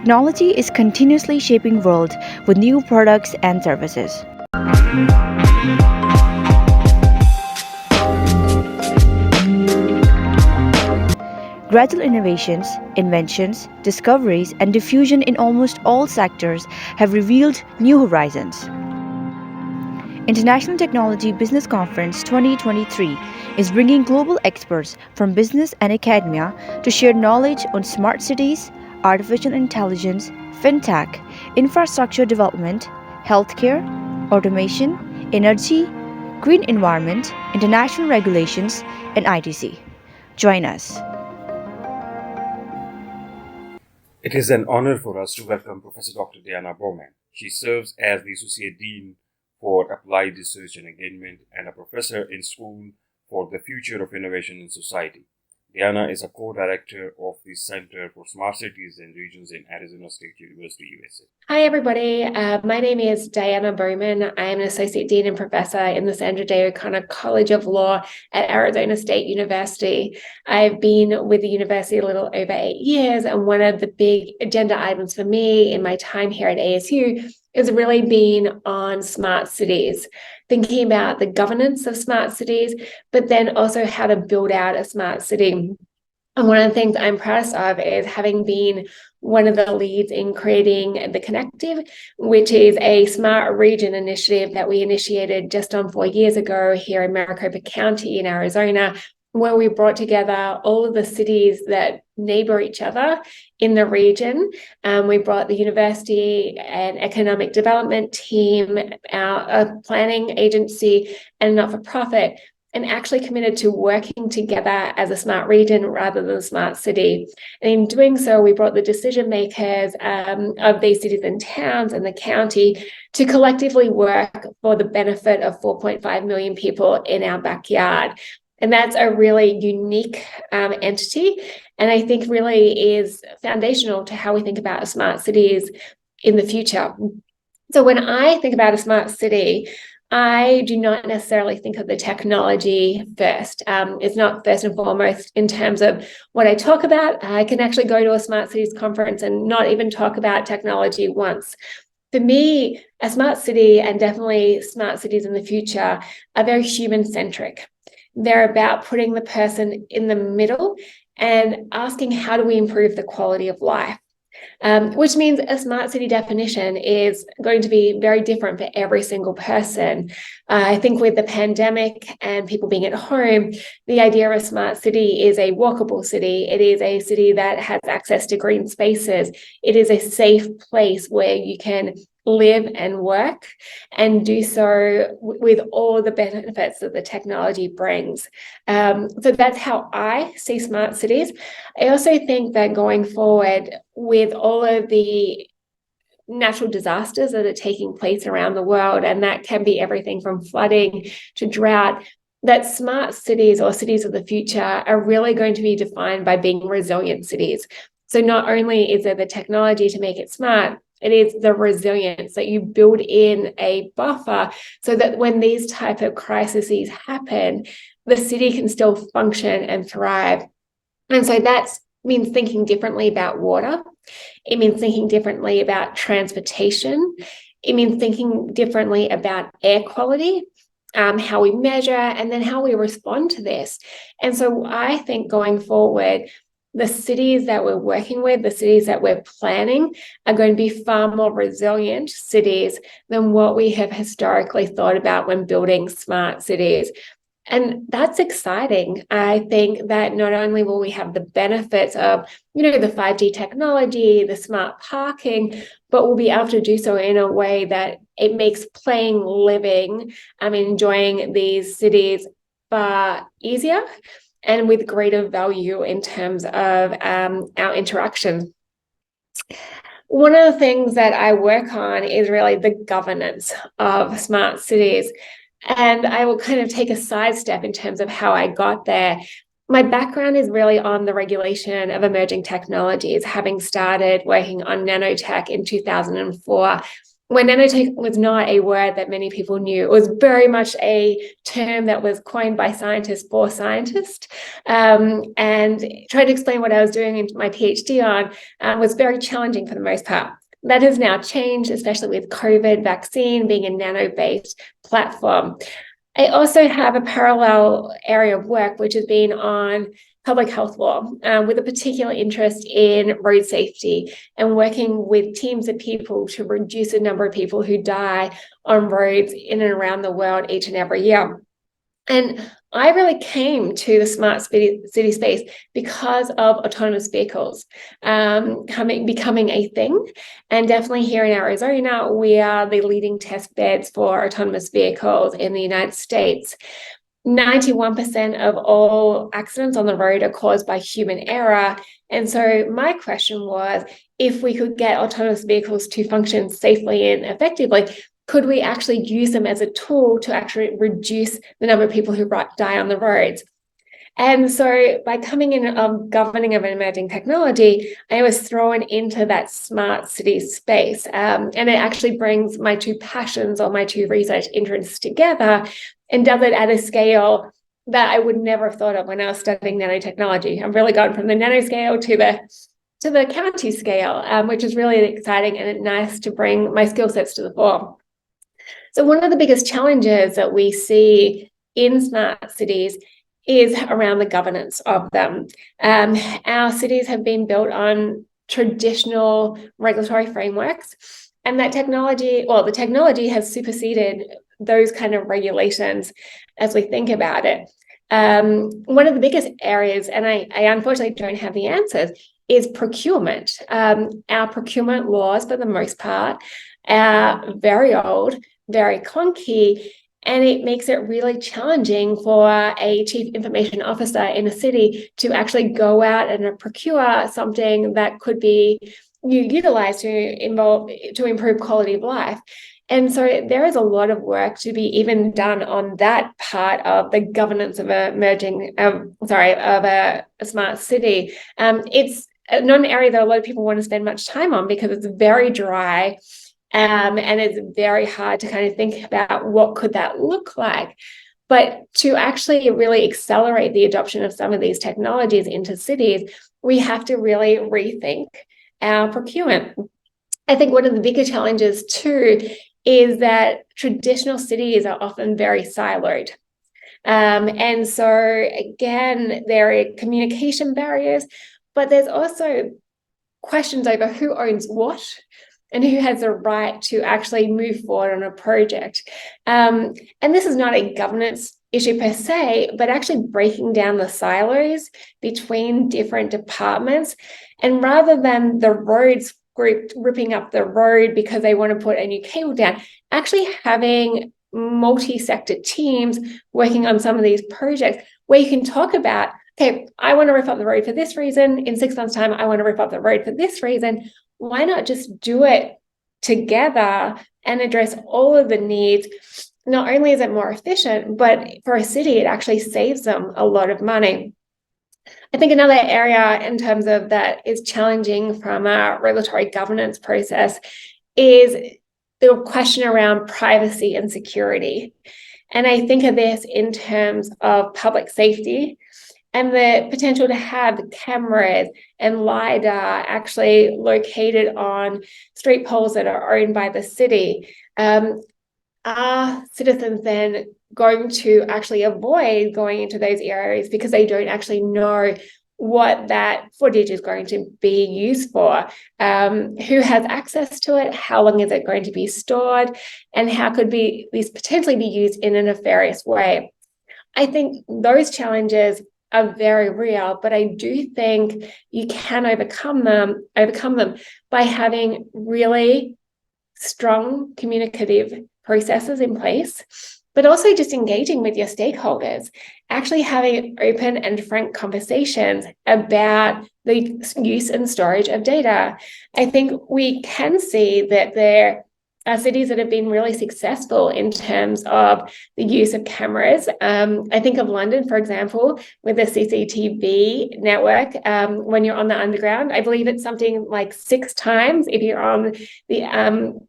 Technology is continuously shaping world with new products and services. Gradual innovations, inventions, discoveries, and diffusion in almost all sectors have revealed new horizons. International Technology Business Conference 2023 is bringing global experts from business and academia to share knowledge on smart cities, artificial intelligence, fintech, infrastructure development, healthcare, automation, energy, green environment, international regulations, and ITC. Join us. It is an honor for us to welcome Professor Dr. Diana Bowman. She serves as the Associate Dean for Applied Research and Engagement and a professor in School for the Future of Innovation in Society. Diana is a co-director of the Center for Smart Cities and Regions in Arizona State University, USA. Hi, everybody. My name is Diana Bowman. I am an Associate Dean and Professor in the Sandra Day O'Connor College of Law at Arizona State University. I've been with the university a little over 8 years, and one of the big agenda items for me in my time here at ASU has really been on smart cities, thinking about the governance of smart cities, but then also how to build out a smart city. And one of the things I'm proudest of is having been one of the leads in creating the Connective, which is a smart region initiative that we initiated just on 4 years ago here in Maricopa County in Arizona, where we brought together all of the cities that neighbor each other in the region. We brought the university and economic development team, our planning agency, and not-for-profit, and actually committed to working together as a smart region rather than a smart city. And in doing so, we brought the decision makers of these cities and towns and the county to collectively work for the benefit of 4.5 million people in our backyard. And that's a really unique entity, and I think really is foundational to how we think about smart cities in the future. So when I think about a smart city, I do not necessarily think of the technology first. It's not first and foremost in terms of what I talk about. I can actually go to a smart cities conference and not even talk about technology once. For me, a smart city, and definitely smart cities in the future, are very human-centric. They're about putting the person in the middle and asking, how do we improve the quality of life? Which means a smart city definition is going to be very different for every single person. I think with the pandemic and people being at home, the idea of a smart city is a walkable city. It is a city that has access to green spaces. It is a safe place where you can live and work and do so with all the benefits that the technology brings. So that's how I see smart cities. I also think that going forward with all of the natural disasters that are taking place around the world, and that can be everything from flooding to drought, that smart cities or cities of the future are really going to be defined by being resilient cities. So not only is there the technology to make it smart, it is the resilience that you build in a buffer so that when these type of crises happen, the city can still function and thrive. And so that means thinking differently about water. It means thinking differently about transportation. It means thinking differently about air quality, how we measure, and then how we respond to this. And so I think going forward, the cities that we're working with, the cities that we're planning, are going to be far more resilient cities than what we have historically thought about when building smart cities. And that's exciting. I think that not only will we have the benefits of, the 5G technology, the smart parking, but we'll be able to do so in a way that it makes playing, living, enjoying these cities far easier and with greater value in terms of our interaction. One of the things that I work on is really the governance of smart cities. And I will kind of take a sidestep in terms of how I got there. My background is really on the regulation of emerging technologies, having started working on nanotech in 2004. when nanotech was not a word that many people knew. It was very much a term that was coined by scientists for scientists. And trying to explain what I was doing in my PhD on was very challenging for the most part. That has now changed, especially with COVID vaccine being a nano-based platform. I also have a parallel area of work, which has been on public health law, with a particular interest in road safety and working with teams of people to reduce the number of people who die on roads in and around the world each and every year. And I really came to the smart city space because of autonomous vehicles becoming a thing. And definitely here in Arizona, we are the leading test beds for autonomous vehicles in the United States. 91% of all accidents on the road are caused by human error. And so my question was, if we could get autonomous vehicles to function safely and effectively, could we actually use them as a tool to actually reduce the number of people who die on the roads? And so by coming in governing of an emerging technology, I was thrown into that smart city space. And it actually brings my two passions or my two research interests together and does it at a scale that I would never have thought of when I was studying nanotechnology. I've really gone from the nanoscale to the county scale, which is really exciting and nice to bring my skill sets to the fore. So one of the biggest challenges that we see in smart cities is around the governance of them. Our cities have been built on traditional regulatory frameworks, and that the technology has superseded those kind of regulations as we think about it. One of the biggest areas, and I unfortunately don't have the answers, is procurement. Our procurement laws, for the most part, are very old, very clunky, and it makes it really challenging for a chief information officer in a city to actually go out and procure something that could be utilized to improve quality of life. And so there is a lot of work to be even done on that part of the governance of a smart city. It's not an area that a lot of people want to spend much time on because it's very dry. And it's very hard to kind of think about what could that look like. But to actually really accelerate the adoption of some of these technologies into cities, we have to really rethink our procurement. I think one of the bigger challenges too is that traditional cities are often very siloed. And so again, there are communication barriers, but there's also questions over who owns what and who has the right to actually move forward on a project. And this is not a governance issue per se, but actually breaking down the silos between different departments. And rather than the roads group ripping up the road because they want to put a new cable down, actually having multi-sector teams working on some of these projects where you can talk about, okay, I want to rip up the road for this reason. In 6 months' time, I want to rip up the road for this reason. Why not just do it together and address all of the needs? Not only is it more efficient, but for a city, it actually saves them a lot of money. I think another area in terms of that is challenging from a regulatory governance process is the question around privacy and security. And I think of this in terms of public safety and the potential to have cameras and LiDAR actually located on street poles that are owned by the city. Are citizens then going to actually avoid going into those areas because they don't actually know what that footage is going to be used for? Who has access to it? How long is it going to be stored? And how could these potentially be used in a nefarious way? I think those challenges are very real, but I do think you can overcome them by having really strong communicative processes in place, but also just engaging with your stakeholders, actually having open and frank conversations about the use and storage of data. I think we can see that there cities that have been really successful in terms of the use of cameras. I think of London, for example, with the CCTV network. When you're on the underground, I believe it's something like 6 times if you're on the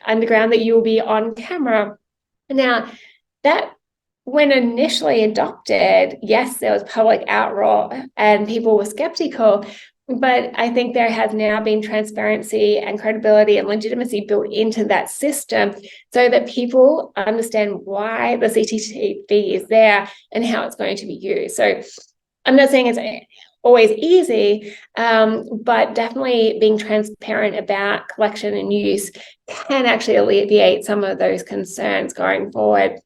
underground that you'll be on camera. Now, that when initially adopted, yes, there was public outroar and people were skeptical, but I think there has now been transparency and credibility and legitimacy built into that system so that people understand why the CCTV is there and how it's going to be used. So I'm not saying it's always easy, but definitely being transparent about collection and use can actually alleviate some of those concerns going forward.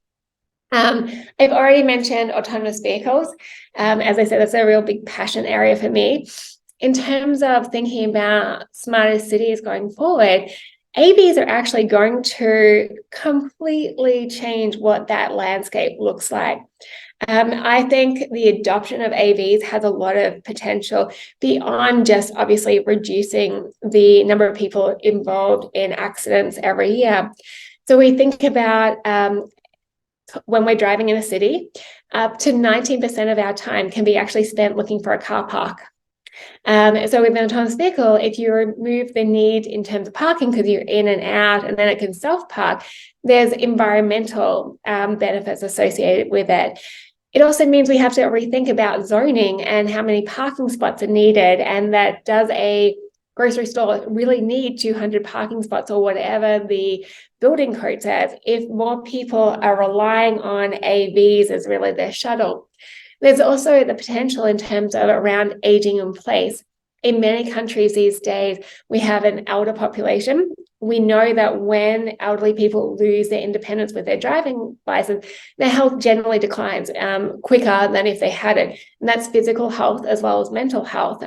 I've already mentioned autonomous vehicles. As I said, that's a real big passion area for me. In terms of thinking about smarter cities going forward, AVs are actually going to completely change what that landscape looks like. I think the adoption of AVs has a lot of potential beyond just obviously reducing the number of people involved in accidents every year. So we think about when we're driving in a city, up to 19% of our time can be actually spent looking for a car park. So with an autonomous vehicle, if you remove the need in terms of parking because you're in and out and then it can self-park, there's environmental benefits associated with it. It also means we have to rethink about zoning and how many parking spots are needed, and that does a grocery store really need 200 parking spots or whatever the building code says if more people are relying on AVs as really their shuttle. There's also the potential in terms of around aging in place. In many countries these days, we have an elder population. We know that when elderly people lose their independence with their driving license, their health generally declines quicker than if they had it. And that's physical health as well as mental health.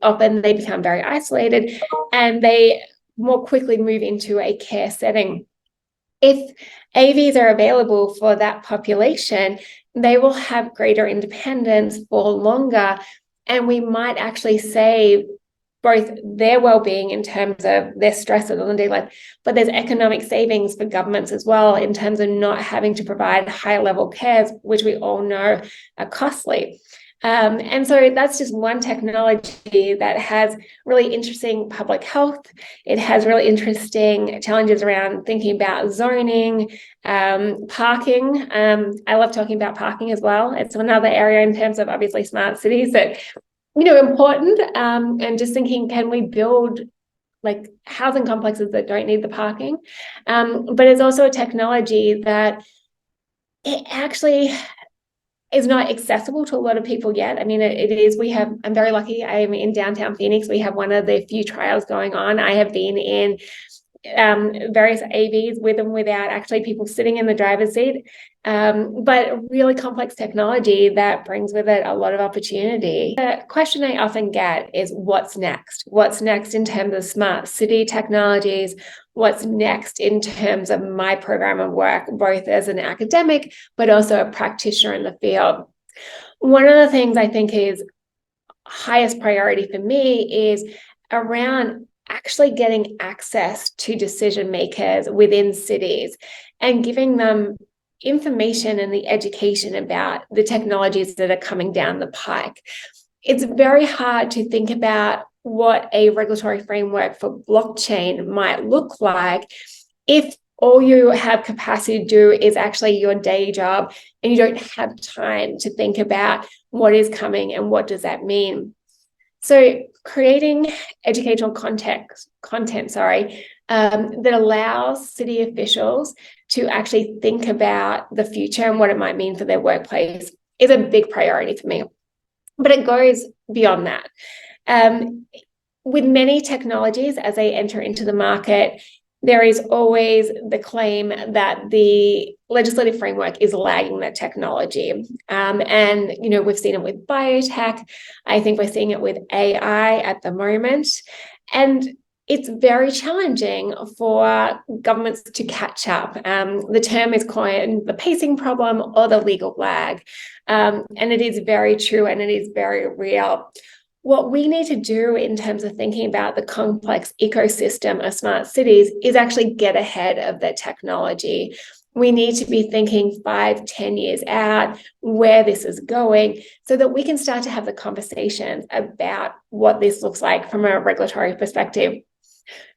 Often they become very isolated and they more quickly move into a care setting. If AVs are available for that population, they will have greater independence for longer, and we might actually save both their well-being in terms of their stress on the daily life, but there's economic savings for governments as well in terms of not having to provide high-level cares, which we all know are costly. And so that's just one technology that has really interesting public health. It has really interesting challenges around thinking about zoning, parking. I love talking about parking as well. It's another area in terms of obviously smart cities that, important. And just thinking, can we build like housing complexes that don't need the parking? But it's also a technology that it actually is not accessible to a lot of people yet. I mean, it is. I'm very lucky. I am in downtown Phoenix. We have one of the few trials going on. I have been in various AVs with and without actually people sitting in the driver's seat. But really complex technology that brings with it a lot of opportunity. The question I often get is what's next? What's next in terms of smart city technologies? What's next in terms of my program of work, both as an academic, but also a practitioner in the field? One of the things I think is highest priority for me is around actually getting access to decision makers within cities and giving them information and the education about the technologies that are coming down the pike. It's very hard to think about what a regulatory framework for blockchain might look like if all you have capacity to do is actually your day job and you don't have time to think about what is coming and what does that mean. So creating educational content, that allows city officials to actually think about the future and what it might mean for their workplace is a big priority for me. But it goes beyond that. With many technologies, as they enter into the market, there is always the claim that the legislative framework is lagging that technology. And, we've seen it with biotech. I think we're seeing it with AI at the moment. And it's very challenging for governments to catch up. The term is coined the pacing problem or the legal lag. And it is very true and it is very real. what we need to do in terms of thinking about the complex ecosystem of smart cities is actually get ahead of the technology. We need to be thinking 5-10 years out where this is going so that we can start to have the conversations about what this looks like from a regulatory perspective.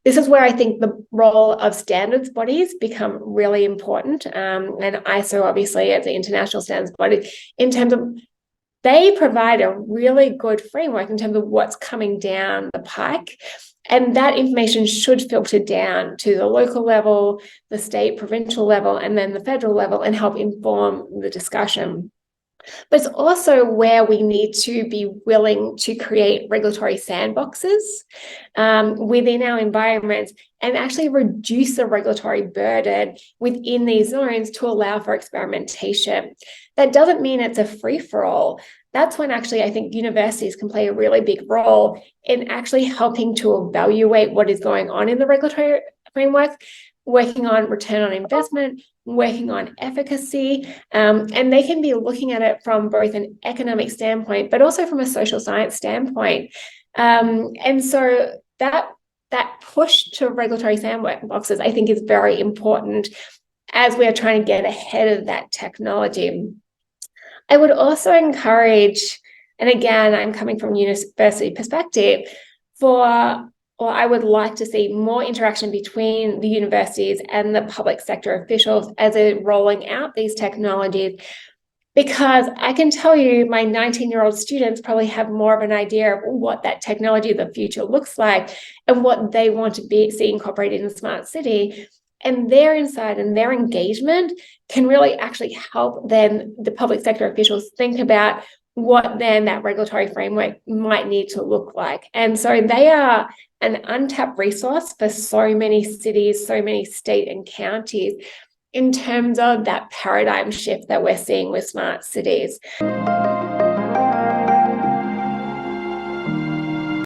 This is where I think the role of standards bodies become really important. And ISO, obviously, as the international standards body, in terms of they provide a really good framework in terms of what's coming down the pike. And that information should filter down to the local level, the state, provincial level, and then the federal level and help inform the discussion. But it's also where we need to be willing to create regulatory sandboxes within our environments and actually reduce the regulatory burden within these zones to allow for experimentation. That doesn't mean it's a free-for-all. That's when actually I think universities can play a really big role in actually helping to evaluate what is going on in the regulatory framework, working on return on investment, working on efficacy, and they can be looking at it from both an economic standpoint, but also from a social science standpoint. And so that push to regulatory sandboxes, I think, is very important as we are trying to get ahead of that technology. I would also encourage, and again, I'm coming from a university perspective, I would like to see more interaction between the universities and the public sector officials as they're rolling out these technologies, because I can tell you my 19-year-old students probably have more of an idea of what that technology of the future looks like and what they want to see incorporated in a smart city. And their insight and their engagement can really actually help then the public sector officials think about what then that regulatory framework might need to look like. And so they are an untapped resource for so many cities, so many state and counties in terms of that paradigm shift that we're seeing with smart cities.